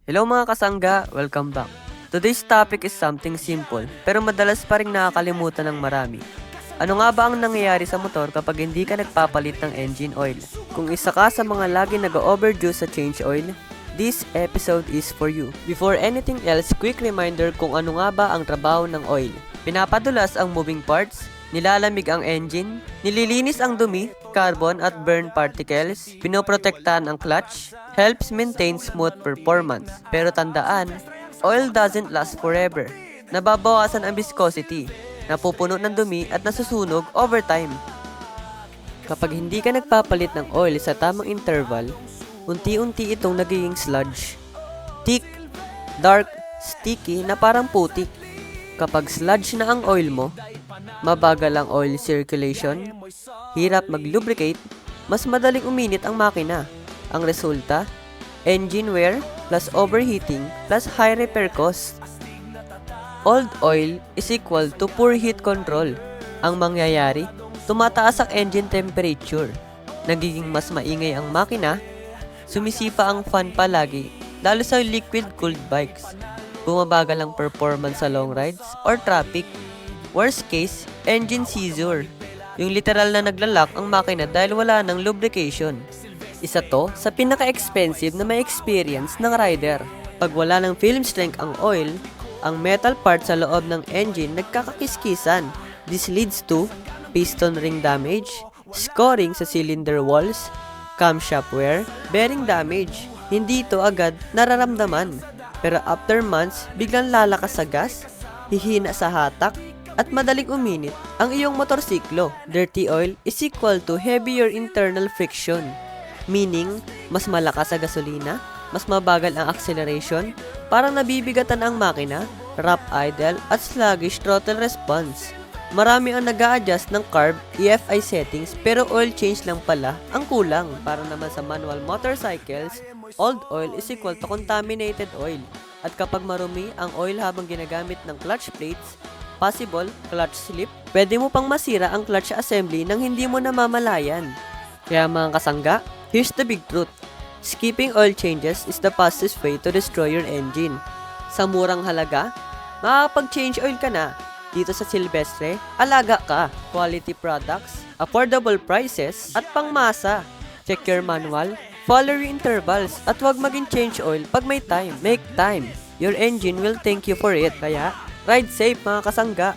Hello mga kasangga, welcome back. Today's topic is something simple pero madalas pa rin nakakalimutan ng marami. Ano nga ba ang nangyayari sa motor kapag hindi ka nagpapalit ng engine oil? Kung isa ka sa mga lagi nag-overdue sa change oil, this episode is for you. Before anything else, quick reminder kung ano nga ba ang trabaho ng oil. Pinapadulas ang moving parts, nilalamig ang engine, nililinis ang dumi, carbon at burn particles, pinoprotektahan ang clutch, helps maintain smooth performance. Pero tandaan, oil doesn't last forever. Nababawasan ang viscosity, napupuno ng dumi at nasusunog over time. Kapag hindi ka nagpapalit ng oil sa tamang interval, unti-unti itong nagiging sludge. Thick, dark, sticky na parang putik. Kapag sludge na ang oil mo, mabagal ang oil circulation, hirap mag-lubricate, mas madaling uminit ang makina. Ang resulta, engine wear plus overheating plus high repair cost. Old oil is equal to poor heat control. Ang mangyayari, tumataas ang engine temperature, nagiging mas maingay ang makina, sumisipa ang fan palagi, lalo sa liquid-cooled bikes. Bumabagal ang performance sa long rides or traffic. Worst case, engine seizure. Yung literal na naglalak ang makina dahil wala ng lubrication. Isa to sa pinaka-expensive na may experience ng rider. Pag wala ng film strength ang oil, ang metal part sa loob ng engine nagkakakiskisan. This leads to piston ring damage, scoring sa cylinder walls, camshaft wear, bearing damage. Hindi ito agad nararamdaman. Pero after months, biglang lalakas sa gas, hihina sa hatak, at madaling uminit ang iyong motorsiklo. Dirty oil is equal to heavier internal friction. Meaning, mas malakas sa gasolina, mas mabagal ang acceleration, parang nabibigatan ang makina, rough idle, at sluggish throttle response. Marami ang nag-a-adjust ng carb EFI settings pero oil change lang pala ang kulang. Para naman sa manual motorcycles, old oil is equal to contaminated oil. At kapag marumi ang oil habang ginagamit ng clutch plates, possible clutch slip, pwede mo pang masira ang clutch assembly nang hindi mo namamalayan. Kaya mga kasangga, here's the big truth. Skipping oil changes is the fastest way to destroy your engine. Sa murang halaga, makakapag-change oil ka na. Dito sa Silvestre, alaga ka. Quality products, affordable prices, at pangmasa. Check your manual, follow your intervals, at huwag maging change oil pag may time. Make time. Your engine will thank you for it. Kaya, ride safe mga kasangga.